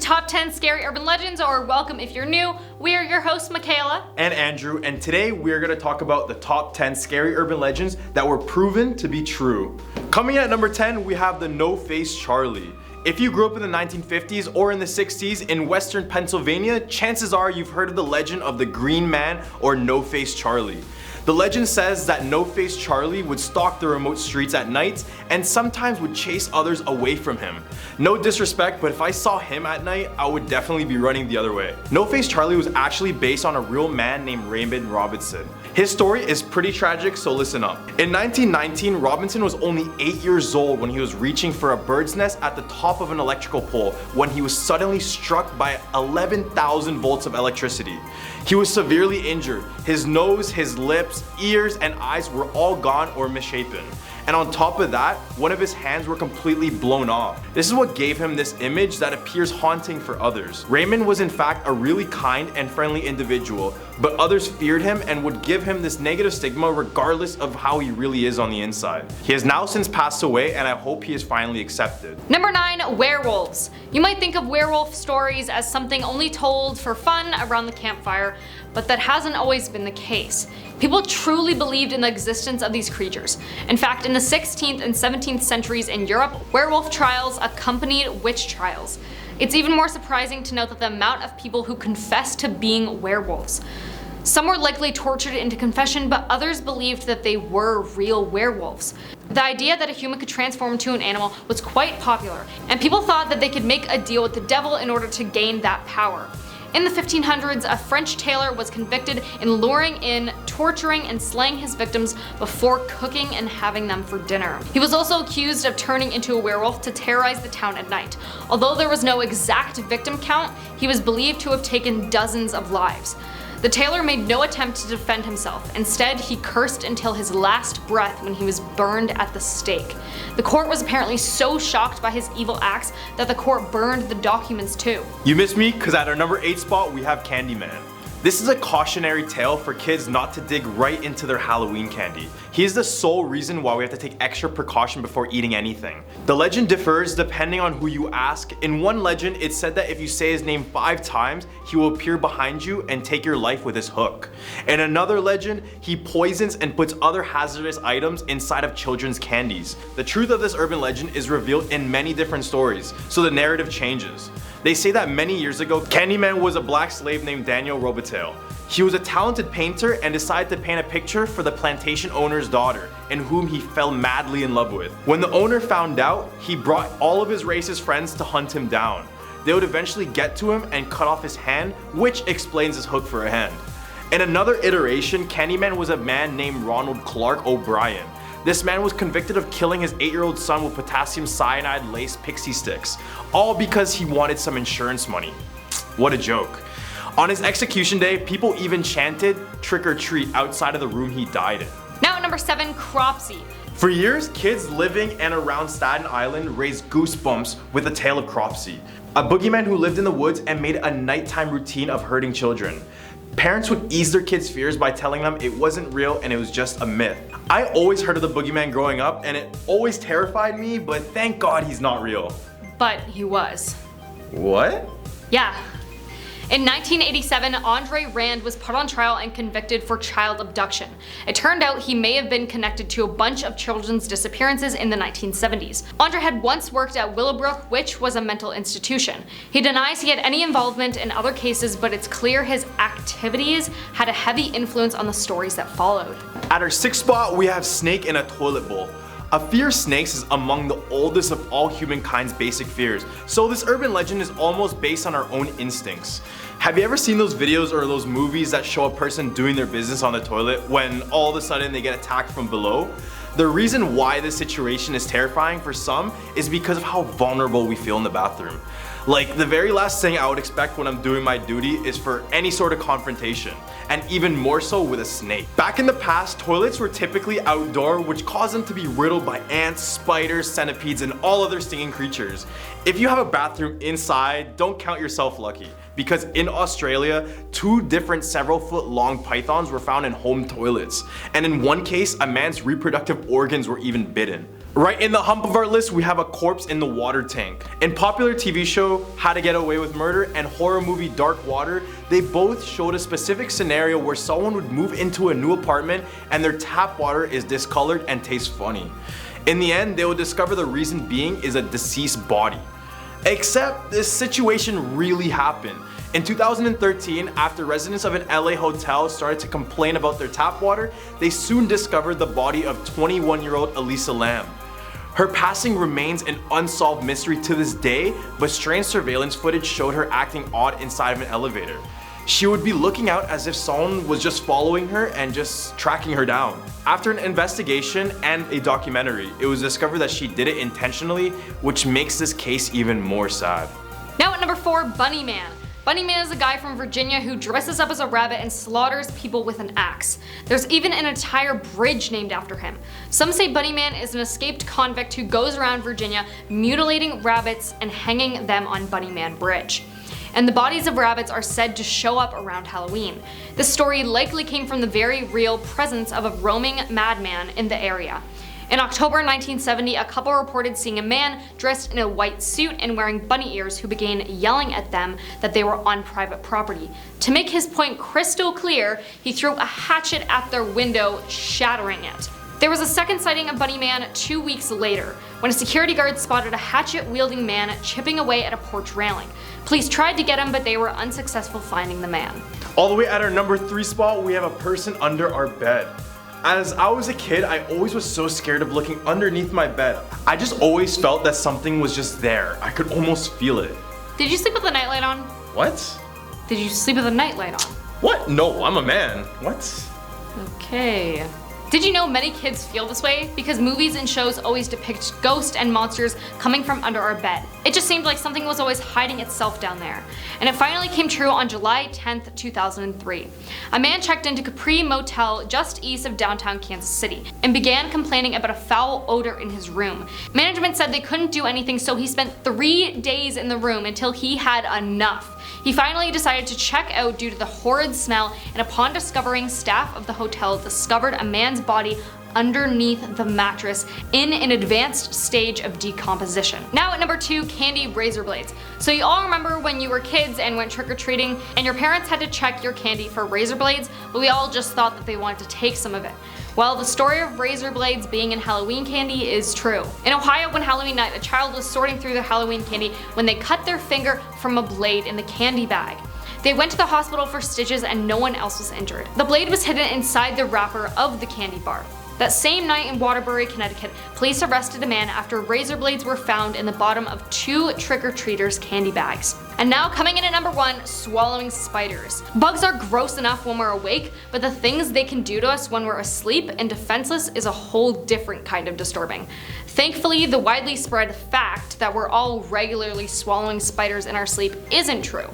Top 10 Scary Urban Legends, or welcome if you're new. We are your hosts, Makayla and Andrew, and today we are going to talk about the top 10 scary urban legends that were proven to be true. Coming at number 10, we have the No-Face Charlie. If you grew up in the 1950s or in the 60s in western Pennsylvania, chances are you've heard of the legend of the Green Man or No-Face Charlie. The legend says that No-Face Charlie would stalk the remote streets at night and sometimes would chase others away from him. No disrespect, but if I saw him at night, I would definitely be running the other way. No-Face Charlie was actually based on a real man named Raymond Robinson. His story is pretty tragic, so listen up. In 1919, Robinson was only 8 years old when he was reaching for a bird's nest at the top of an electrical pole when he was suddenly struck by 11,000 volts of electricity. He was severely injured. His nose, his lips, ears, and eyes were all gone or misshapen. And on top of that, one of his hands were completely blown off. This is what gave him this image that appears haunting for others. Raymond was in fact a really kind and friendly individual, but others feared him and would give him this negative stigma regardless of how he really is on the inside. He has now since passed away, and I hope he is finally accepted. Number 9, werewolves. You might think of werewolf stories as something only told for fun around the campfire, but that hasn't always been the case. People truly believed in the existence of these creatures. In fact, in the 16th and 17th centuries in Europe, werewolf trials accompanied witch trials. It's even more surprising to note that the amount of people who confessed to being werewolves. Some were likely tortured into confession, but others believed that they were real werewolves. The idea that a human could transform into an animal was quite popular, and people thought that they could make a deal with the devil in order to gain that power. In the 1500s, a French tailor was convicted in luring in, torturing, and slaying his victims before cooking and having them for dinner. He was also accused of turning into a werewolf to terrorize the town at night. Although there was no exact victim count, he was believed to have taken dozens of lives. The tailor made no attempt to defend himself. Instead, he cursed until his last breath when he was burned at the stake. The court was apparently so shocked by his evil acts that the court burned the documents too. You missed me, because at our number 8 spot we have Candyman. This is a cautionary tale for kids not to dig right into their Halloween candy. He is the sole reason why we have to take extra precaution before eating anything. The legend differs depending on who you ask. In one legend, it's said that if you say his name 5 times, he will appear behind you and take your life with his hook. In another legend, he poisons and puts other hazardous items inside of children's candies. The truth of this urban legend is revealed in many different stories, so the narrative changes. They say that many years ago, Candyman was a black slave named Daniel Robitaille. He was a talented painter and decided to paint a picture for the plantation owner's daughter, in whom he fell madly in love with. When the owner found out, he brought all of his racist friends to hunt him down. They would eventually get to him and cut off his hand, which explains his hook for a hand. In another iteration, Candyman was a man named Ronald Clark O'Brien. This man was convicted of killing his 8-year-old son with potassium cyanide laced pixie sticks, all because he wanted some insurance money. What a joke. On his execution day, people even chanted "trick or treat" outside of the room he died in. Now at number 7, Cropsey. For years, kids living and around Staten Island raised goosebumps with the tale of Cropsey, a boogeyman who lived in the woods and made a nighttime routine of hurting children. Parents would ease their kids' fears by telling them it wasn't real and it was just a myth. I always heard of the boogeyman growing up, and it always terrified me, but thank God he's not real. But he was. What? Yeah. In 1987, Andre Rand was put on trial and convicted for child abduction. It turned out he may have been connected to a bunch of children's disappearances in the 1970s. Andre had once worked at Willowbrook, which was a mental institution. He denies he had any involvement in other cases, but it's clear his activities had a heavy influence on the stories that followed. At our 6th spot, we have Snake in a Toilet Bowl. A fear of snakes is among the oldest of all humankind's basic fears, so this urban legend is almost based on our own instincts. Have you ever seen those videos or those movies that show a person doing their business on the toilet when all of a sudden they get attacked from below? The reason why this situation is terrifying for some is because of how vulnerable we feel in the bathroom. Like, the very last thing I would expect when I'm doing my duty is for any sort of confrontation, and even more so with a snake. Back in the past, toilets were typically outdoor, which caused them to be riddled by ants, spiders, centipedes, and all other stinging creatures. If you have a bathroom inside, don't count yourself lucky, because in Australia, 2 different several-foot-long pythons were found in home toilets, and in one case, a man's reproductive organs were even bitten. Right in the hump of our list, we have a corpse in the water tank. In popular TV show How to Get Away with Murder and horror movie Dark Water, they both showed a specific scenario where someone would move into a new apartment and their tap water is discolored and tastes funny. In the end, they will discover the reason being is a deceased body. Except this situation really happened. In 2013, after residents of an LA hotel started to complain about their tap water, they soon discovered the body of 21-year-old Elisa Lam. Her passing remains an unsolved mystery to this day, but strange surveillance footage showed her acting odd inside of an elevator. She would be looking out as if someone was just following her and just tracking her down. After an investigation and a documentary, it was discovered that she did it intentionally, which makes this case even more sad. Now at number 4, Bunny Man. Bunny Man is a guy from Virginia who dresses up as a rabbit and slaughters people with an axe. There's even an entire bridge named after him. Some say Bunny Man is an escaped convict who goes around Virginia mutilating rabbits and hanging them on Bunny Man Bridge. And the bodies of rabbits are said to show up around Halloween. This story likely came from the very real presence of a roaming madman in the area. In October 1970, a couple reported seeing a man dressed in a white suit and wearing bunny ears who began yelling at them that they were on private property. To make his point crystal clear, he threw a hatchet at their window, shattering it. There was a second sighting of Bunny Man 2 weeks later, when a security guard spotted a hatchet-wielding man chipping away at a porch railing. Police tried to get him, but they were unsuccessful finding the man. All the way at our number 3 spot, we have a person under our bed. As I was a kid, I always was so scared of looking underneath my bed. I just always felt that something was just there. I could almost feel it. Did you sleep with the nightlight on? What? Did you sleep with the nightlight on? What? No, I'm a man. What? Okay. Did you know many kids feel this way? Because movies and shows always depict ghosts and monsters coming from under our bed. It just seemed like something was always hiding itself down there. And it finally came true on July 10th, 2003. A man checked into Capri Motel just east of downtown Kansas City and began complaining about a foul odor in his room. Management said they couldn't do anything, so he spent 3 days in the room until he had enough. He finally decided to check out due to the horrid smell, and upon discovering, staff of the hotel discovered a man's body underneath the mattress in an advanced stage of decomposition. Now at number 2, candy razor blades. So you all remember when you were kids and went trick-or-treating and your parents had to check your candy for razor blades, but we all just thought that they wanted to take some of it. Well, the story of razor blades being in Halloween candy is true. In Ohio, one Halloween night, a child was sorting through their Halloween candy when they cut their finger from a blade in the candy bag. They went to the hospital for stitches and no one else was injured. The blade was hidden inside the wrapper of the candy bar. That same night in Waterbury, Connecticut, police arrested a man after razor blades were found in the bottom of 2 trick-or-treaters' candy bags. And now coming in at number 1, swallowing spiders. Bugs are gross enough when we're awake, but the things they can do to us when we're asleep and defenseless is a whole different kind of disturbing. Thankfully, the widely spread fact that we're all regularly swallowing spiders in our sleep isn't true.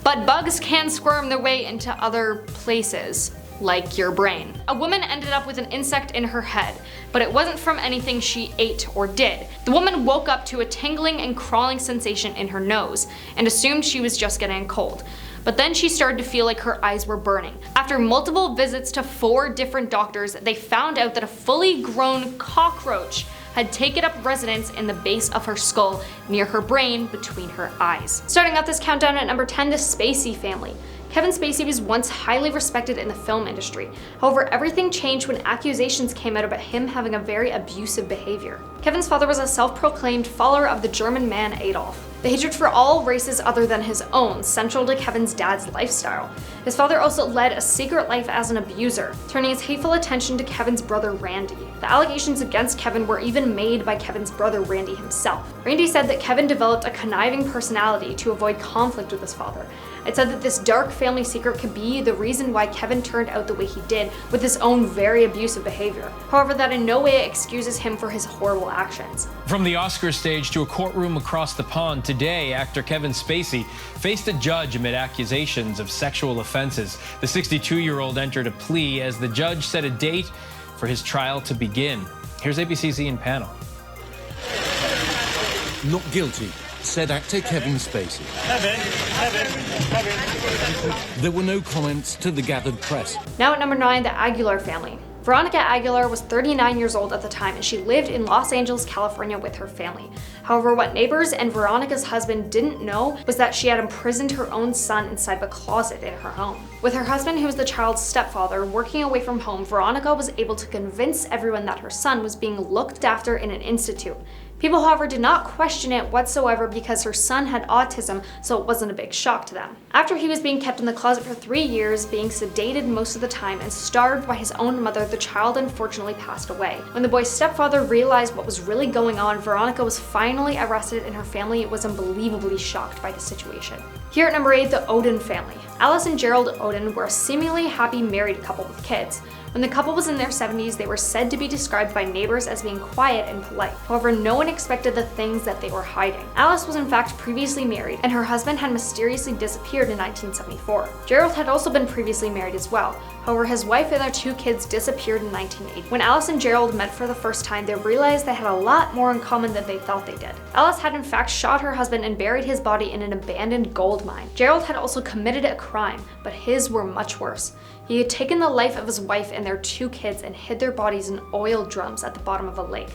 But bugs can squirm their way into other places, like your brain. A woman ended up with an insect in her head, but it wasn't from anything she ate or did. The woman woke up to a tingling and crawling sensation in her nose and assumed she was just getting a cold. But then she started to feel like her eyes were burning. After multiple visits to 4 different doctors, they found out that a fully grown cockroach had taken up residence in the base of her skull near her brain between her eyes. Starting out this countdown at number 10, the Spacey family. Kevin Spacey was once highly respected in the film industry. However, everything changed when accusations came out about him having a very abusive behavior. Kevin's father was a self-proclaimed follower of the German man Adolf. The hatred for all races other than his own, central to Kevin's dad's lifestyle. His father also led a secret life as an abuser, turning his hateful attention to Kevin's brother Randy. The allegations against Kevin were even made by Kevin's brother Randy himself. Randy said that Kevin developed a conniving personality to avoid conflict with his father. It said that this dark family secret could be the reason why Kevin turned out the way he did with his own very abusive behavior. However, that in no way excuses him for his horrible actions. From the Oscar stage to a courtroom across the pond, today actor Kevin Spacey faced a judge amid accusations of sexual offenses. The 62-year-old entered a plea as the judge set a date for his trial to begin. Here's ABC's Ian Pannell. Not guilty, said actor Kevin Spacey. There were no comments to the gathered press. Now at number 9, the Aguilar family. Veronica Aguilar was 39 years old at the time, and she lived in Los Angeles, California with her family. However, what neighbors and Veronica's husband didn't know was that she had imprisoned her own son inside a closet in her home. With her husband, who was the child's stepfather, working away from home, Veronica was able to convince everyone that her son was being looked after in an institute. People, however, did not question it whatsoever because her son had autism, so it wasn't a big shock to them. After he was being kept in the closet for 3 years, being sedated most of the time, and starved by his own mother, the child unfortunately passed away. When the boy's stepfather realized what was really going on, Veronica was finally arrested, and her family was unbelievably shocked by the situation. Here at number 8, the Odin family. Alice and Gerald Odin were a seemingly happy married couple with kids. When the couple was in their 70s, they were said to be described by neighbors as being quiet and polite. However, no one expected the things that they were hiding. Alice was in fact previously married, and her husband had mysteriously disappeared in 1974. Gerald had also been previously married as well. However, his wife and their 2 kids disappeared in 1980. When Alice and Gerald met for the first time, they realized they had a lot more in common than they thought they did. Alice had in fact shot her husband and buried his body in an abandoned gold mine. Gerald had also committed a crime, but his were much worse. He had taken the life of his wife and their 2 kids and hid their bodies in oil drums at the bottom of a lake.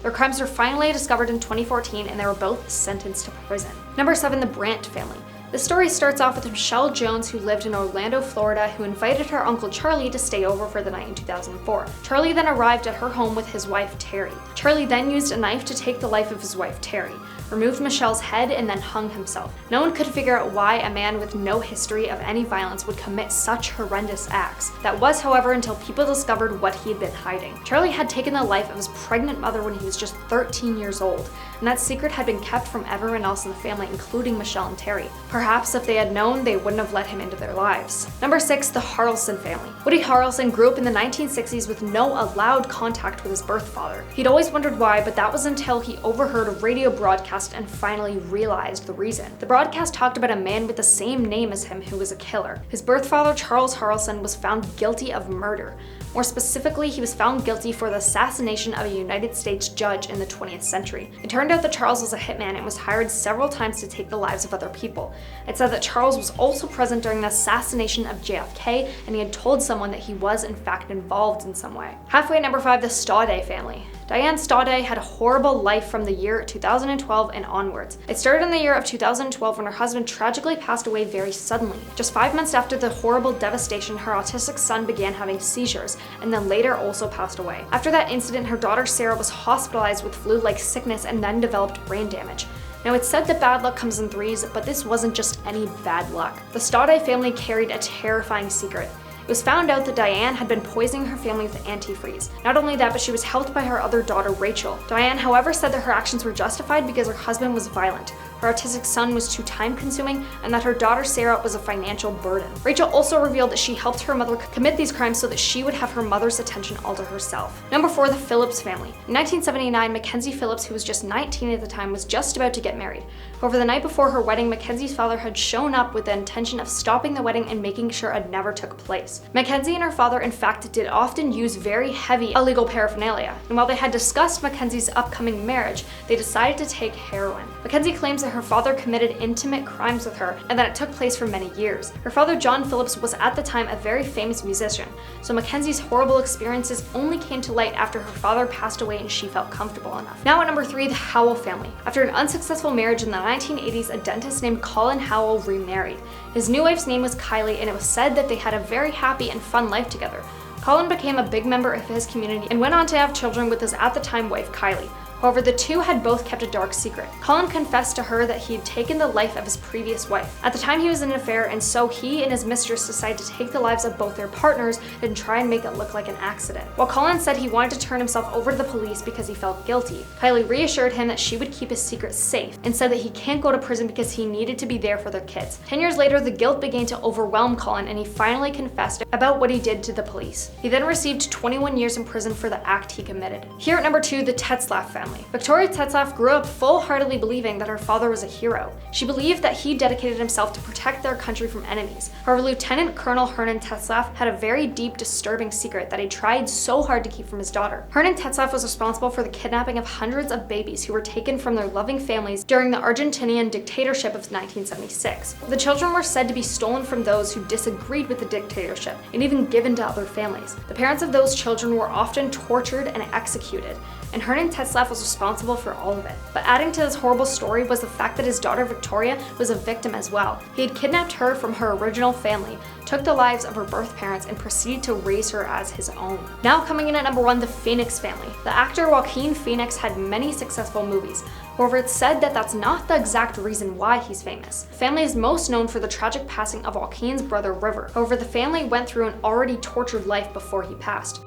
Their crimes were finally discovered in 2014, and they were both sentenced to prison. Number 7, the Brandt family. The story starts off with Michelle Jones, who lived in Orlando, Florida, who invited her uncle Charlie to stay over for the night in 2004. Charlie then arrived at her home with his wife Terry. Charlie then used a knife to take the life of his wife Terry, removed Michelle's head, and then hung himself. No one could figure out why a man with no history of any violence would commit such horrendous acts. That was, however, until people discovered what he had been hiding. Charlie had taken the life of his pregnant mother when he was just 13 years old, and that secret had been kept from everyone else in the family, including Michelle and Terry. Perhaps if they had known, they wouldn't have let him into their lives. Number 6, the Harrelson family. Woody Harrelson grew up in the 1960s with no allowed contact with his birth father. He'd always wondered why, but that was until he overheard a radio broadcast and finally realized the reason. The broadcast talked about a man with the same name as him who was a killer. His birth father, Charles Harrelson, was found guilty of murder. More specifically, he was found guilty for the assassination of a United States judge in the 20th century. It turned out that Charles was a hitman and was hired several times to take the lives of other people. It said that Charles was also present during the assassination of JFK, and he had told someone that he was in fact involved in some way. Halfway at number 5, the Staude family. Diane Staude had a horrible life from the year 2012 and onwards. It started in the year of 2012 when her husband tragically passed away very suddenly. Just 5 months after the horrible devastation, her autistic son began having seizures, and then later also passed away. After that incident, her daughter Sarah was hospitalized with flu-like sickness and then developed brain damage. Now, it's said that bad luck comes in threes, but this wasn't just any bad luck. The Staude family carried a terrifying secret. It was found out that Diane had been poisoning her family with antifreeze. Not only that, but she was helped by her other daughter, Rachel. Diane, however, said that her actions were justified because her husband was violent, her autistic son was too time-consuming, and that her daughter Sarah was a financial burden. Rachel also revealed that she helped her mother commit these crimes so that she would have her mother's attention all to herself. Number 4, the Phillips family. In 1979, Mackenzie Phillips, who was just 19 at the time, was just about to get married. However, the night before her wedding, Mackenzie's father had shown up with the intention of stopping the wedding and making sure it never took place. Mackenzie and her father, in fact, did often use very heavy illegal paraphernalia, and while they had discussed Mackenzie's upcoming marriage, they decided to take heroin. Mackenzie claims that her father committed intimate crimes with her and that it took place for many years. Her father, John Phillips, was at the time a very famous musician, so Mackenzie's horrible experiences only came to light after her father passed away and she felt comfortable enough. Now at number 3, the Howell family. After an unsuccessful marriage in the 1980s, a dentist named Colin Howell remarried. His new wife's name was Kylie, and it was said that they had a very happy and fun life together. Colin became a big member of his community and went on to have children with his at the time wife, Kylie. However, the two had both kept a dark secret. Colin confessed to her that he had taken the life of his previous wife. At the time, he was in an affair, and so he and his mistress decided to take the lives of both their partners and try and make it look like an accident. While Colin said he wanted to turn himself over to the police because he felt guilty, Kylie reassured him that she would keep his secret safe and said that he can't go to prison because he needed to be there for their kids. 10 years later, the guilt began to overwhelm Colin, and he finally confessed about what he did to the police. He then received 21 years in prison for the act he committed. Here at number 2, the Tetzlaff family. family. Victoria Tetzlaff grew up full-heartedly believing that her father was a hero. She believed that he dedicated himself to protect their country from enemies. However, Lieutenant Colonel Hernan Tetzlaff had a very deep, disturbing secret that he tried so hard to keep from his daughter. Hernan Tetzlaff was responsible for the kidnapping of hundreds of babies who were taken from their loving families during the Argentinian dictatorship of 1976. The children were said to be stolen from those who disagreed with the dictatorship and even given to other families. The parents of those children were often tortured and executed, and Hernan Tetzlaff was responsible for all of it. But adding to this horrible story was the fact that his daughter Victoria was a victim as well. He had kidnapped her from her original family, took the lives of her birth parents, and proceeded to raise her as his own. Now coming in at number 1, the Phoenix family. The actor Joaquin Phoenix had many successful movies. However, it's said that that's not the exact reason why he's famous. The family is most known for the tragic passing of Joaquin's brother River. However, the family went through an already tortured life before he passed.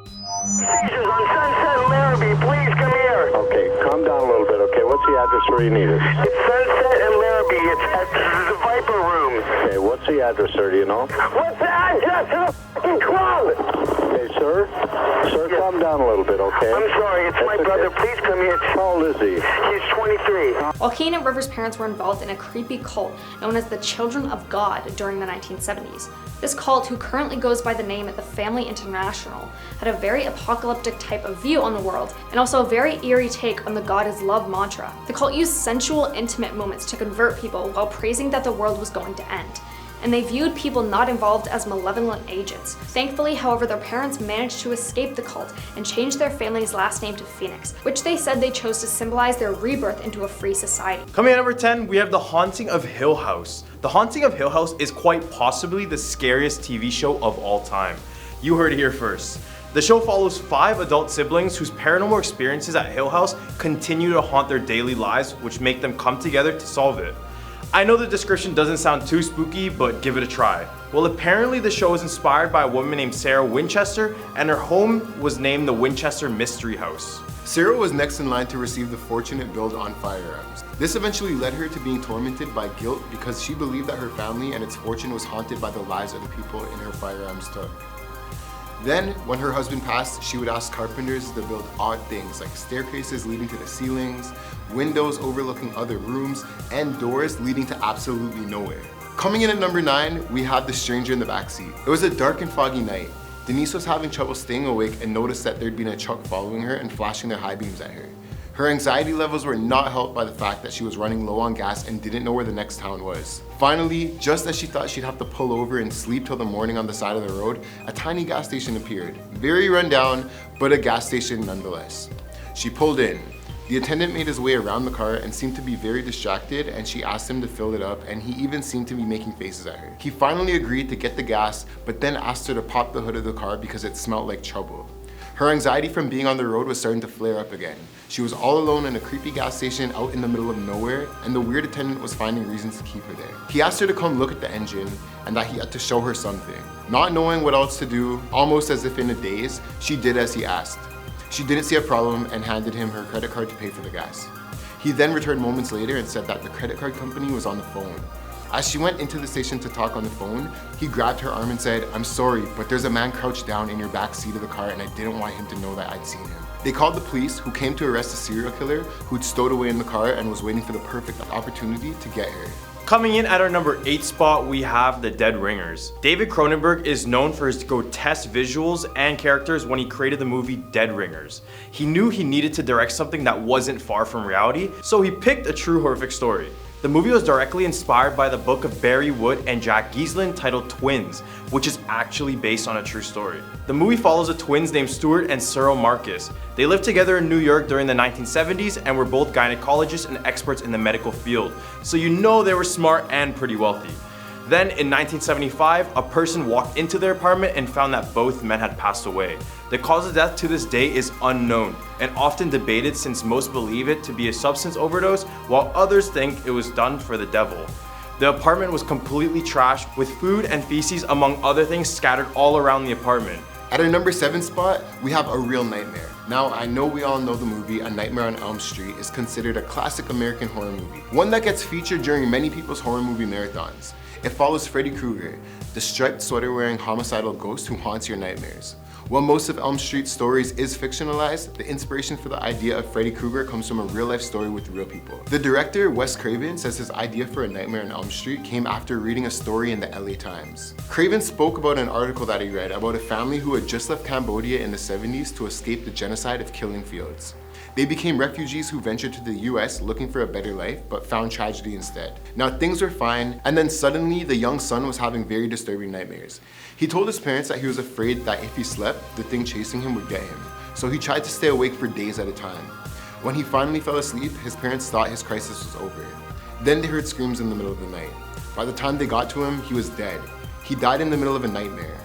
Seizures on Sunset and Larrabee, please come here. Okay, calm down a little bit, okay? What's the address where you need us? It's Sunset and Larrabee, it's at the Viper Room. Okay, what's the address, sir, do you know? What's the address to the fucking club? Okay, sir? Sir, calm down a little bit, okay? I'm sorry, it's my brother, please come here. How old is he? He's 23. Joaquin and River's parents were involved in a creepy cult known as the Children of God during the 1970s. This cult, who currently goes by the name of the Family International, had a very apocalyptic type of view on the world, and also a very eerie take on the God is love mantra. The cult used sensual, intimate moments to convert people while praising that the world was going to end, and they viewed people not involved as malevolent agents. Thankfully, however, their parents managed to escape the cult and change their family's last name to Phoenix, which they said they chose to symbolize their rebirth into a free society. Coming at number 10, we have The Haunting of Hill House. The Haunting of Hill House is quite possibly the scariest TV show of all time. You heard it here first. The show follows 5 adult siblings whose paranormal experiences at Hill House continue to haunt their daily lives, which make them come together to solve it. I know the description doesn't sound too spooky, but give it a try. Well, apparently the show is inspired by a woman named Sarah Winchester, and her home was named the Winchester Mystery House. Sarah was next in line to receive the fortunate build on firearms. This eventually led her to being tormented by guilt because she believed that her family and its fortune was haunted by the lives of the people in her firearms took. Then, when her husband passed, she would ask carpenters to build odd things like staircases leading to the ceilings, windows overlooking other rooms, and doors leading to absolutely nowhere. Coming in at number 9, we have the stranger in the backseat. It was a dark and foggy night. Denise was having trouble staying awake and noticed that there'd been a truck following her and flashing their high beams at her. Her anxiety levels were not helped by the fact that she was running low on gas and didn't know where the next town was. Finally, just as she thought she'd have to pull over and sleep till the morning on the side of the road, a tiny gas station appeared. Very run down, but a gas station nonetheless. She pulled in. The attendant made his way around the car and seemed to be very distracted, and she asked him to fill it up, and he even seemed to be making faces at her. He finally agreed to get the gas, but then asked her to pop the hood of the car because it smelled like trouble. Her anxiety from being on the road was starting to flare up again. She was all alone in a creepy gas station out in the middle of nowhere, and the weird attendant was finding reasons to keep her there. He asked her to come look at the engine and that he had to show her something. Not knowing what else to do, almost as if in a daze, she did as he asked. She didn't see a problem and handed him her credit card to pay for the gas. He then returned moments later and said that the credit card company was on the phone. As she went into the station to talk on the phone, he grabbed her arm and said, "I'm sorry, but there's a man crouched down in your back seat of the car and I didn't want him to know that I'd seen him." They called the police, who came to arrest a serial killer who'd stowed away in the car and was waiting for the perfect opportunity to get her. Coming in at our number 8 spot, we have The Dead Ringers. David Cronenberg is known for his grotesque visuals and characters when he created the movie Dead Ringers. He knew he needed to direct something that wasn't far from reality, so he picked a true horrific story. The movie was directly inspired by the book of Barry Wood and Jack Gieslin titled Twins, which is actually based on a true story. The movie follows the twins named Stuart and Cyril Marcus. They lived together in New York during the 1970s and were both gynecologists and experts in the medical field, so you know they were smart and pretty wealthy. Then in 1975, a person walked into their apartment and found that both men had passed away. The cause of death to this day is unknown and often debated, since most believe it to be a substance overdose while others think it was done for the devil. The apartment was completely trashed with food and feces among other things scattered all around the apartment. At our number 7 spot, we have A Real Nightmare. Now, I know we all know the movie A Nightmare on Elm Street is considered a classic American horror movie, one that gets featured during many people's horror movie marathons. It follows Freddy Krueger, the striped sweater-wearing homicidal ghost who haunts your nightmares. While most of Elm Street's stories is fictionalized, the inspiration for the idea of Freddy Krueger comes from a real-life story with real people. The director, Wes Craven, says his idea for A Nightmare on Elm Street came after reading a story in the LA Times. Craven spoke about an article that he read about a family who had just left Cambodia in the 70s to escape the genocide of killing fields. They became refugees who ventured to the US looking for a better life, but found tragedy instead. Now things were fine, and then suddenly the young son was having very disturbing nightmares. He told his parents that he was afraid that if he slept, the thing chasing him would get him. So he tried to stay awake for days at a time. When he finally fell asleep, his parents thought his crisis was over. Then they heard screams in the middle of the night. By the time they got to him, he was dead. He died in the middle of a nightmare.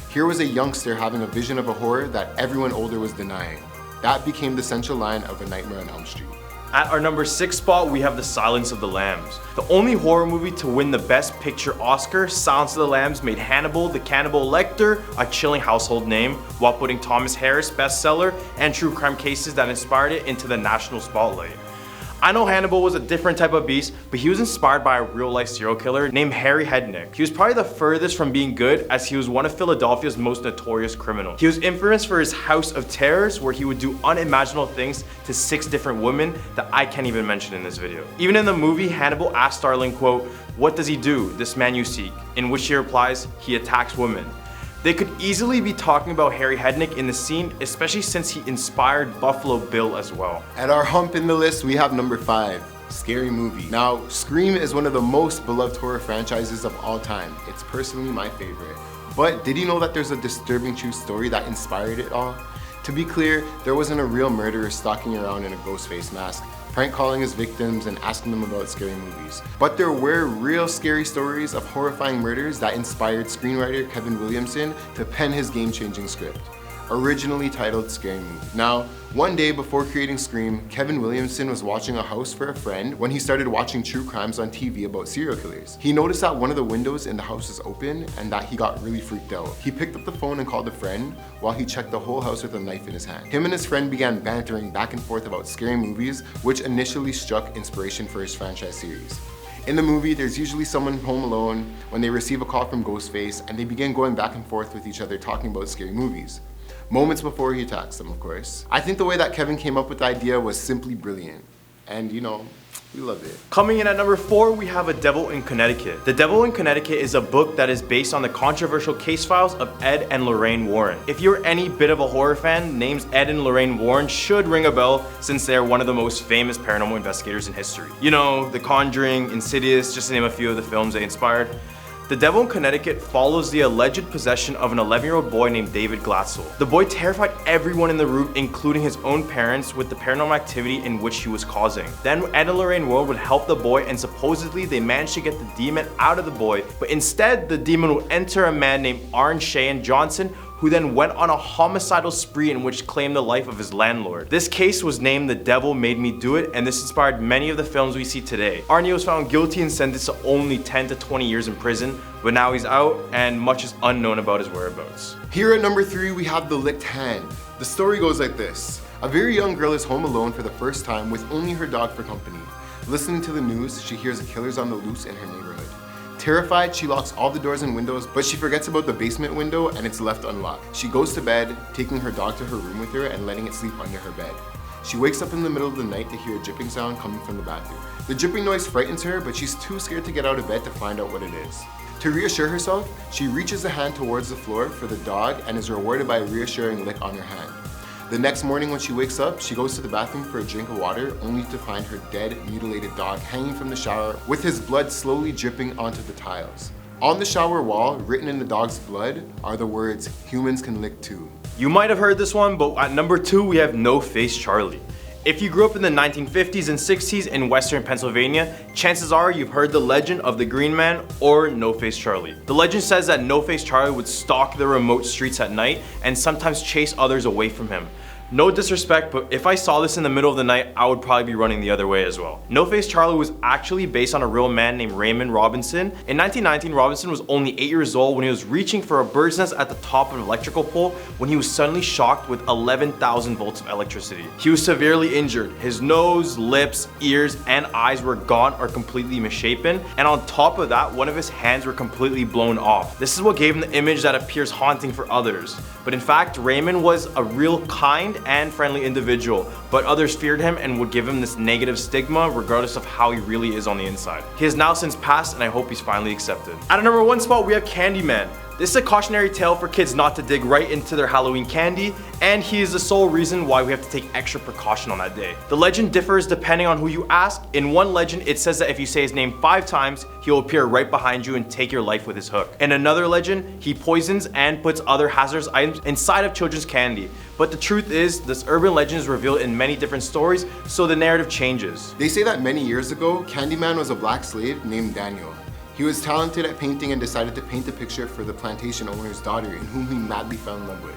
Here was a youngster having a vision of a horror that everyone older was denying. That became the central line of A Nightmare on Elm Street. At our number 6 spot, we have The Silence of the Lambs. The only horror movie to win the Best Picture Oscar, Silence of the Lambs made Hannibal the Cannibal Lecter a chilling household name, while putting Thomas Harris bestseller and true crime cases that inspired it into the national spotlight. I know Hannibal was a different type of beast, but he was inspired by a real-life serial killer named Harry Hednick. He was probably the furthest from being good, as he was one of Philadelphia's most notorious criminals. He was infamous for his house of terrors, where he would do unimaginable things to 6 different women that I can't even mention in this video. Even in the movie, Hannibal asked Starling, quote, "What does he do, this man you seek?" In which he replies, "He attacks women." They could easily be talking about Harry Hednick in the scene, especially since he inspired Buffalo Bill as well. At our hump in the list, we have number 5, Scary Movie. Now, Scream is one of the most beloved horror franchises of all time. It's personally my favorite. But did you know that there's a disturbing true story that inspired it all? To be clear, there wasn't a real murderer stalking around in a ghost face mask, prank calling his victims and asking them about scary movies. But there were real scary stories of horrifying murders that inspired screenwriter Kevin Williamson to pen his game-changing script, originally titled Scary Movie. Now, one day before creating Scream, Kevin Williamson was watching a house for a friend when he started watching true crimes on TV about serial killers. He noticed that one of the windows in the house was open and that he got really freaked out. He picked up the phone and called a friend while he checked the whole house with a knife in his hand. Him and his friend began bantering back and forth about scary movies, which initially struck inspiration for his franchise series. In the movie, there's usually someone home alone when they receive a call from Ghostface, and they begin going back and forth with each other talking about scary movies. Moments before he attacks them, of course. I think the way that Kevin came up with the idea was simply brilliant. And you know, we love it. Coming in at number 4, we have A Devil in Connecticut. The Devil in Connecticut is a book that is based on the controversial case files of Ed and Lorraine Warren. If you're any bit of a horror fan, names Ed and Lorraine Warren should ring a bell, since they're one of the most famous paranormal investigators in history. You know, The Conjuring, Insidious, just to name a few of the films they inspired. The Devil in Connecticut follows the alleged possession of an 11-year-old boy named David Glatzel. The boy terrified everyone in the room, including his own parents, with the paranormal activity in which he was causing. Then Ed and Lorraine Warren would help the boy, and supposedly they managed to get the demon out of the boy, but instead the demon would enter a man named Arn Cheyenne Johnson, who then went on a homicidal spree in which claimed the life of his landlord. This case was named The Devil Made Me Do It, and this inspired many of the films we see today. Arnie was found guilty and sentenced to only 10 to 20 years in prison, but now he's out and much is unknown about his whereabouts. Here at number 3, we have The Licked Hand. The story goes like this. A very young girl is home alone for the first time with only her dog for company. Listening to the news, she hears killers on the loose in her neighborhood. Terrified, she locks all the doors and windows, but she forgets about the basement window and it's left unlocked. She goes to bed, taking her dog to her room with her and letting it sleep under her bed. She wakes up in the middle of the night to hear a dripping sound coming from the bathroom. The dripping noise frightens her, but she's too scared to get out of bed to find out what it is. To reassure herself, she reaches a hand towards the floor for the dog and is rewarded by a reassuring lick on her hand. The next morning when she wakes up, she goes to the bathroom for a drink of water, only to find her dead, mutilated dog hanging from the shower with his blood slowly dripping onto the tiles. On the shower wall, written in the dog's blood, are the words, "Humans can lick too." You might have heard this one, but at number 2 we have No Face Charlie. If you grew up in the 1950s and 60s in Western Pennsylvania, chances are you've heard the legend of the Green Man or No Face Charlie. The legend says that No Face Charlie would stalk the remote streets at night and sometimes chase others away from him. No disrespect, but if I saw this in the middle of the night, I would probably be running the other way as well. No-Face Charlie was actually based on a real man named Raymond Robinson. In 1919, Robinson was only 8 years old when he was reaching for a bird's nest at the top of an electrical pole when he was suddenly shocked with 11,000 volts of electricity. He was severely injured. His nose, lips, ears, and eyes were gone or completely misshapen, and on top of that, one of his hands were completely blown off. This is what gave him the image that appears haunting for others. But in fact, Raymond was a real kind and friendly individual, but others feared him and would give him this negative stigma regardless of how he really is on the inside. He has now since passed, and I hope he's finally accepted. At a number 1 spot, we have Candyman. This is a cautionary tale for kids not to dig right into their Halloween candy, and he is the sole reason why we have to take extra precaution on that day. The legend differs depending on who you ask. In one legend, it says that if you say his name 5 times, he'll appear right behind you and take your life with his hook. In another legend, he poisons and puts other hazardous items inside of children's candy. But the truth is, this urban legend is revealed in many different stories, so the narrative changes. They say that many years ago, Candyman was a black slave named Daniel. He was talented at painting and decided to paint a picture for the plantation owner's daughter, in whom he madly fell in love with.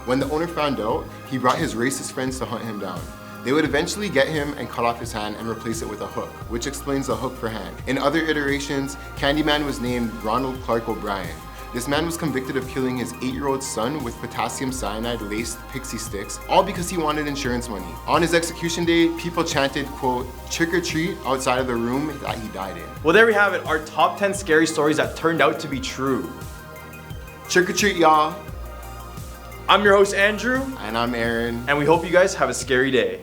When the owner found out, he brought his racist friends to hunt him down. They would eventually get him and cut off his hand and replace it with a hook, which explains the hook for hand. In other iterations, Candyman was named Ronald Clark O'Brien. This man was convicted of killing his 8-year-old son with potassium cyanide laced pixie sticks, all because he wanted insurance money. On his execution day, people chanted, quote, "trick or treat" outside of the room that he died in. Well, there we have it, our top 10 scary stories that turned out to be true. Trick or treat, y'all. I'm your host, Andrew. And I'm Aaron. And we hope you guys have a scary day.